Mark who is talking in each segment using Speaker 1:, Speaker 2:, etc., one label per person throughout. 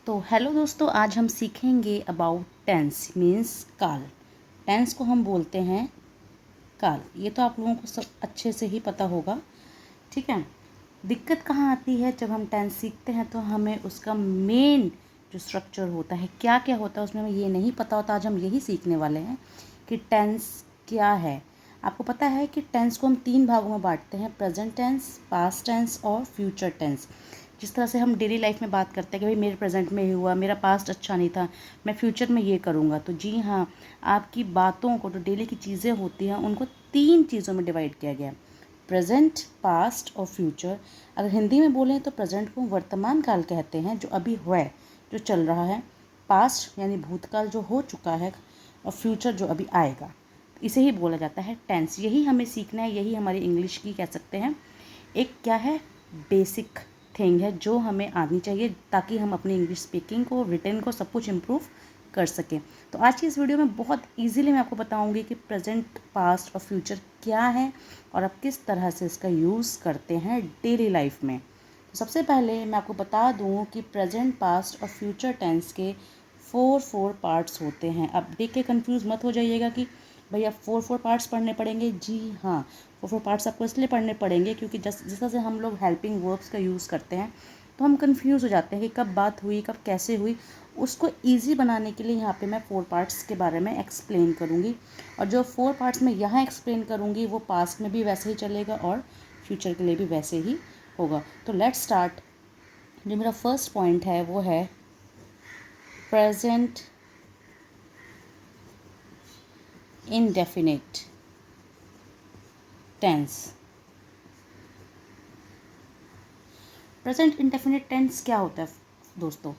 Speaker 1: तो हेलो दोस्तों, आज हम सीखेंगे अबाउट टेंस मीन्स काल। टेंस को हम बोलते हैं काल। ये तो आप लोगों को सब अच्छे से ही पता होगा, ठीक है। दिक्कत कहाँ आती है जब हम टेंस सीखते हैं तो हमें उसका मेन जो स्ट्रक्चर होता है, क्या क्या होता है उसमें हमें ये नहीं पता होता। आज हम यही सीखने वाले हैं कि टेंस क्या है। आपको पता है कि टेंस को हम 3 भागों में बांटते हैं, प्रेजेंट टेंस, पास्ट टेंस और फ्यूचर टेंस। जिस तरह से हम डेली लाइफ में बात करते हैं कि भाई मेरे प्रेजेंट में ये हुआ, मेरा पास्ट अच्छा नहीं था, मैं फ्यूचर में ये करूँगा। तो जी हाँ, आपकी बातों को, जो डेली की चीज़ें होती हैं उनको 3 चीज़ों में डिवाइड किया गया है, प्रेजेंट, पास्ट और फ्यूचर। अगर हिंदी में बोलें तो प्रेजेंट को वर्तमान काल कहते हैं, जो अभी हुआ है, जो चल रहा है। पास्ट यानी भूतकाल जो हो चुका है, और फ्यूचर जो अभी आएगा। इसे ही बोला जाता है टेंस। यही हमें सीखना है, यही हमारी इंग्लिश की कह सकते हैं एक क्या है, बेसिक थिंग है जो हमें आनी चाहिए, ताकि हम अपनी इंग्लिश स्पीकिंग को, रिटन को, सब कुछ इम्प्रूव कर सकें। तो आज की इस वीडियो में बहुत इजीली मैं आपको बताऊंगी कि प्रेजेंट, पास्ट और फ्यूचर क्या है और आप किस तरह से इसका यूज़ करते हैं डेली लाइफ में। तो सबसे पहले मैं आपको बता दूं कि प्रेजेंट, पास्ट और फ्यूचर टेंस के फोर पार्ट्स होते हैं। अब देख के कन्फ्यूज़ मत हो जाइएगा कि भैया फोर पार्ट्स पढ़ने पड़ेंगे। जी हाँ, फोर पार्ट्स आपको इसलिए पढ़ने पड़ेंगे क्योंकि जिस तरह से हम लोग हेल्पिंग वर्ब्स का यूज़ करते हैं तो हम कंफ्यूज हो जाते हैं कि कब बात हुई, कब कैसे हुई। उसको इजी बनाने के लिए यहाँ पे मैं 4 पार्ट्स के बारे में एक्सप्लेन करूँगी, और जो 4 पार्ट्स मैं यहाँ एक्सप्लेन करूँगी वो पास्ट में भी वैसे ही चलेगा और फ्यूचर के लिए भी वैसे ही होगा। तो लेट्स स्टार्ट। जो मेरा फर्स्ट पॉइंट है वो है present indefinite tense. Present indefinite tense क्या होता है दोस्तों?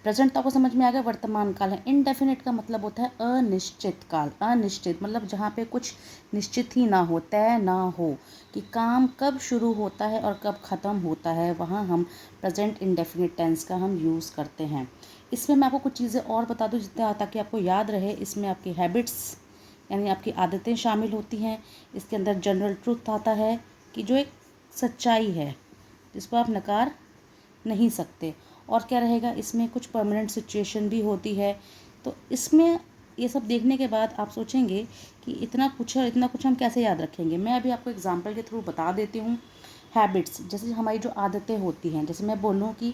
Speaker 1: प्रेजेंट तो आपको समझ में आ गया, वर्तमान काल है। इंडेफिनिट का मतलब होता है अनिश्चित काल। अनिश्चित मतलब जहाँ पे कुछ निश्चित ही ना हो, तय ना हो कि काम कब शुरू होता है और कब ख़त्म होता है, वहाँ हम प्रेजेंट इंडेफिनिट टेंस का हम यूज़ करते हैं। इसमें मैं आपको कुछ चीज़ें और बता दूँ जितना, ताकि आपको याद रहे। इसमें आपकी हैबिट्स यानी आपकी आदतें शामिल होती हैं। इसके अंदर जनरल ट्रूथ आता है कि जो एक सच्चाई है जिसको आप नकार नहीं सकते। और क्या रहेगा, इसमें कुछ परमानेंट सिचुएशन भी होती है। तो इसमें ये सब देखने के बाद आप सोचेंगे कि इतना कुछ है, इतना कुछ हम कैसे याद रखेंगे। मैं अभी आपको एग्जांपल के थ्रू बता देती हूँ। हैबिट्स, जैसे हमारी जो आदतें होती हैं, जैसे मैं बोलूँ कि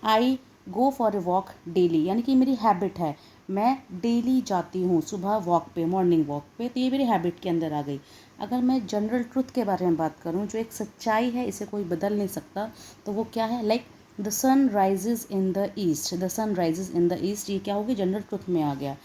Speaker 1: I go for a walk daily, यानी कि मेरी हैबिट है, मैं डेली जाती हूँ सुबह वॉक पे, मॉर्निंग वॉक पे। तो ये मेरी हैबिट के अंदर आ गई। अगर मैं जनरल ट्रुथ के बारे में बात करूँ, जो एक सच्चाई है, इसे कोई बदल नहीं सकता, तो वो क्या है, like the sun rises in the east. The sun rises in the east, ये क्या होगी, जनरल ट्रुथ में आ गया।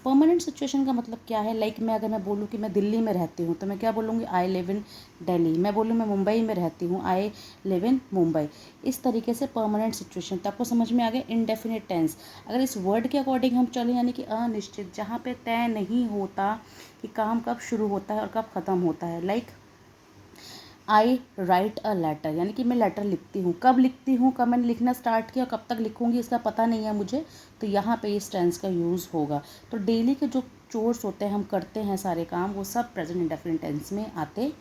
Speaker 1: परमानेंट सिचुएशन का मतलब क्या है, लाइक मैं अगर मैं बोलूँ कि मैं दिल्ली में रहती हूँ तो मैं क्या बोलूँगी, आई लिव इन दिल्ली। मैं बोलूँ मैं मुंबई में रहती हूँ, आई लिव इन मुंबई। इस तरीके से परमानेंट सिचुएशन। तो आपको समझ में आ गया इंडेफिनिट टेंस। अगर इस वर्ड के अकॉर्डिंग हम चलें, यानी कि अनिश्चित, जहाँ पे तय नहीं होता कि काम कब शुरू होता है और कब ख़त्म होता है। Like I write a letter, यानी कि मैं लेटर लिखती हूँ। कब लिखती हूँ, कब मैंने लिखना स्टार्ट किया, कब तक लिखूँगी, इसका पता नहीं है मुझे। तो यहाँ पे इस टेंस का यूज़ होगा। तो डेली के जो चोर्स होते हैं, हम करते हैं सारे काम, वो सब प्रेजेंट इंडेफिनिट टेंस में आते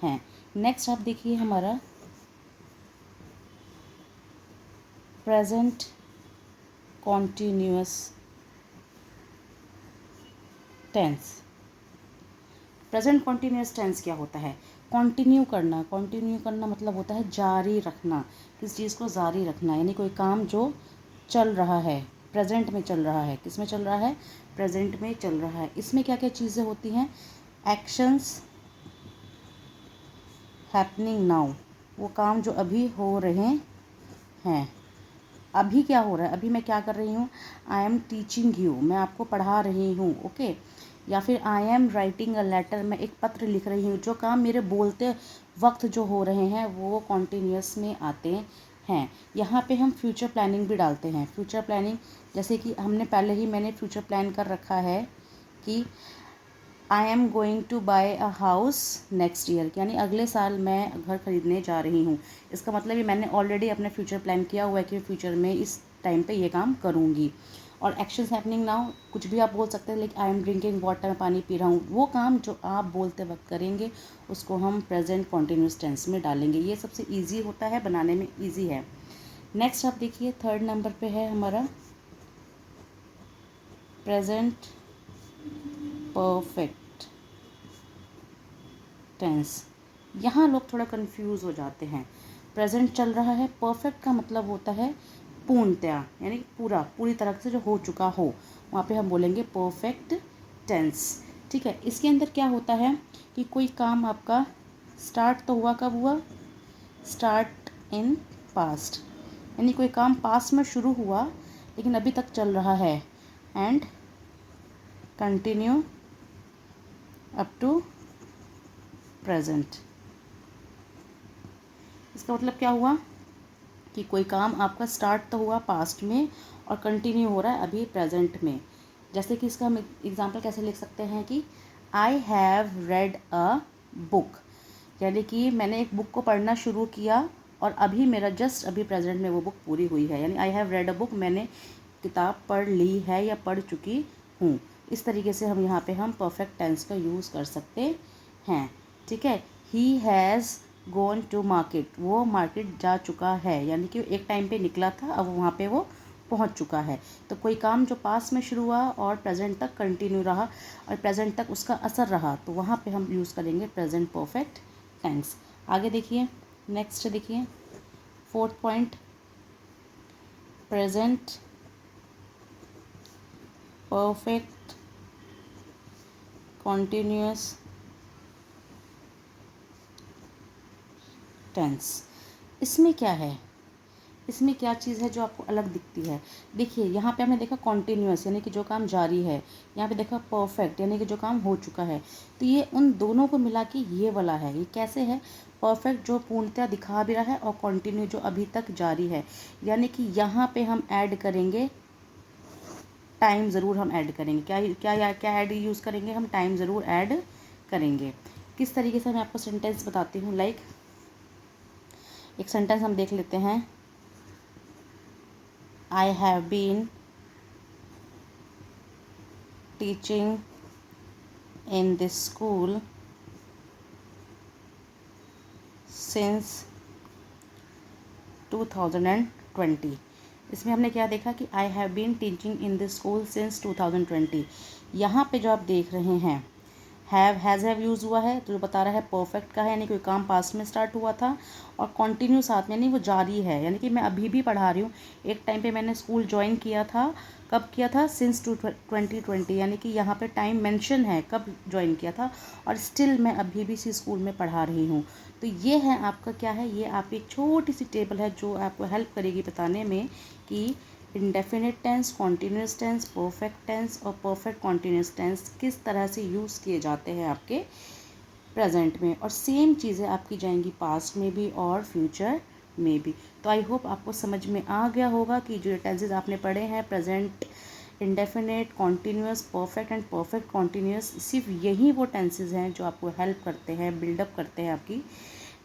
Speaker 1: हैं। नेक्स्ट आप देखिए हमारा present continuous tense. Present continuous tense क्या होता है? कंटिन्यू करना। कंटिन्यू करना मतलब होता है जारी रखना, किस चीज़ को जारी रखना, यानी कोई काम जो चल रहा है, प्रेजेंट में चल रहा है। किस में चल रहा है? प्रेजेंट में चल रहा है। इसमें क्या क्या चीज़ें होती हैं? एक्शंस हैपनिंग नाउ, वो काम जो अभी हो रहे हैं। अभी क्या हो रहा है, अभी मैं क्या कर रही हूँ, आई एम टीचिंग यू, मैं आपको पढ़ा रही हूँ, ओके। या फिर I am writing a letter, मैं एक पत्र लिख रही हूँ। जो काम मेरे बोलते वक्त जो हो रहे हैं वो कॉन्टीन्यूअस में आते हैं। यहाँ पे हम फ्यूचर प्लानिंग भी डालते हैं। फ्यूचर प्लानिंग जैसे कि मैंने फ्यूचर प्लान कर रखा है कि I am going to buy a house next year, यानी अगले साल मैं घर खरीदने जा रही हूँ। इसका मतलब ये मैंने ऑलरेडी अपने फ्यूचर प्लान किया हुआ है कि फ्यूचर में इस टाइम पे ये काम करूँगी। और एक्शंस हैपनिंग नाउ, कुछ भी आप बोल सकते हैं, like I am drinking water, मैं पानी पी रहा हूँ। वो काम जो आप बोलते वक्त करेंगे उसको हम प्रेजेंट कॉन्टीन्यूस टेंस में डालेंगे। ये सबसे ईजी होता है, बनाने में ईजी है। नेक्स्ट आप देखिए, थर्ड नंबर पर है हमारा प्रेजेंट परफेक्ट टेंस। यहाँ लोग थोड़ा कंफ्यूज हो जाते हैं। प्रेजेंट चल रहा है, परफेक्ट का मतलब होता है पूर्णतया, यानी पूरी तरह से जो हो चुका हो, वहाँ पे हम बोलेंगे परफेक्ट टेंस। ठीक है, इसके अंदर क्या होता है कि कोई काम आपका स्टार्ट तो हुआ, कब हुआ? स्टार्ट इन पास्ट, यानी कोई काम पास्ट में शुरू हुआ लेकिन अभी तक चल रहा है, and continue up to present. इसका मतलब क्या हुआ कि कोई काम आपका स्टार्ट तो हुआ पास्ट में और कंटिन्यू हो रहा है अभी प्रेजेंट में। जैसे कि इसका हम एग्जांपल कैसे लिख सकते हैं कि I have read a book, यानी कि मैंने एक बुक को पढ़ना शुरू किया और अभी मेरा जस्ट अभी प्रेजेंट में वो बुक पूरी हुई है, यानी I have read a book, मैंने किताब पढ़ ली है या पढ़ चुकी हूँ। इस तरीके से हम यहाँ पे हम परफेक्ट टेंस का यूज़ कर सकते हैं। ठीक है, he has gone to market, वो मार्केट जा चुका है, यानी कि एक टाइम पे निकला था, अब वहाँ पे वो पहुँच चुका है। तो कोई काम जो पास्ट में शुरू हुआ और प्रेजेंट तक कंटिन्यू रहा और प्रेजेंट तक उसका असर रहा, तो वहाँ पे हम यूज़ करेंगे प्रेजेंट परफेक्ट टेंस। आगे देखिए, नेक्स्ट देखिए, 4th point, present perfect continuous tense. इसमें क्या है, इसमें क्या चीज़ है जो आपको अलग दिखती है? देखिए, यहाँ पे हमने देखा कॉन्टिन्यूअस, यानी कि जो काम जारी है। यहाँ पे देखा परफेक्ट, यानी कि जो काम हो चुका है। तो ये उन दोनों को मिला के ये वाला है। ये कैसे है? परफेक्ट जो पूर्णतः दिखा भी रहा है और कॉन्टिन्यू जो अभी तक जारी है, यानी कि यहाँ पे हम ऐड करेंगे टाइम, ज़रूर हम ऐड करेंगे। क्या ऐड यूज़ करेंगे? हम टाइम ज़रूर ऐड करेंगे। किस तरीके से मैं आपको सेंटेंस बताती हूँ। लाइक एक सेंटेंस हम देख लेते हैं, I have been teaching in this school since 2020। इसमें हमने क्या देखा कि I have been teaching in this school since 2020। यहाँ पे जो आप देख रहे हैं, हैव यूज़ हुआ है, तो जो बता रहा है परफेक्ट का है, यानी कोई काम पास्ट में स्टार्ट हुआ था, और कंटिन्यू साथ में, यानी वो जारी है, यानी कि मैं अभी भी पढ़ा रही हूँ। एक टाइम पे मैंने स्कूल ज्वाइन किया था, कब किया था? सिंस 2020, यानी कि यहाँ पे टाइम मेंशन है कब ज्वाइन किया था, और स्टिल मैं अभी भी इसी स्कूल में पढ़ा रही हूँ। तो ये है आपका क्या है, ये आपकी एक छोटी सी टेबल है जो आपको हेल्प करेगी बताने में कि indefinite tense, continuous tense, perfect tense और परफेक्ट कॉन्टीन्यूस टेंस किस तरह से यूज़ किए जाते हैं आपके प्रेजेंट में, और सेम चीज़ें आपकी जाएंगी पास्ट में भी और फ्यूचर में भी। तो आई होप आपको समझ में आ गया होगा कि जो टेंसेज आपने पढ़े हैं, present, indefinite, continuous, perfect and perfect continuous, सिर्फ यही वो टेंसेज हैं जो आपको हेल्प करते हैं, बिल्डअप करते हैं आपकी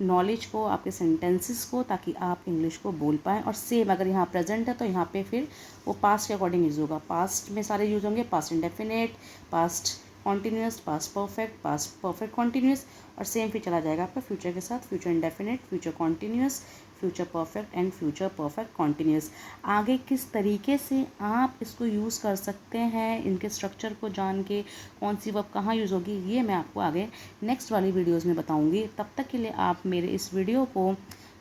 Speaker 1: नॉलेज को, आपके सेंटेंसेस को, ताकि आप इंग्लिश को बोल पाएँ। और सेम अगर यहाँ प्रेजेंट है तो यहाँ पे फिर वो पास्ट के अकॉर्डिंग यूज़ होगा। पास्ट में सारे यूज़ होंगे, past indefinite, past continuous, past perfect, past perfect continuous, और सेम फिर चला जाएगा आपका फ्यूचर के साथ, future indefinite, future continuous, future perfect and future perfect continuous. आगे किस तरीके से आप इसको यूज़ कर सकते हैं, इनके स्ट्रक्चर को जान के, कौन सी वर्ब कहाँ यूज़ होगी, ये मैं आपको आगे नेक्स्ट वाली वीडियोज़ में बताऊँगी। तब तक के लिए आप मेरे इस वीडियो को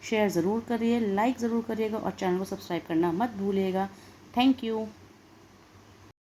Speaker 1: शेयर ज़रूर करिए, लाइक ज़रूर करिएगा और चैनल को सब्सक्राइब करना मत भूलिएगा। Thank you.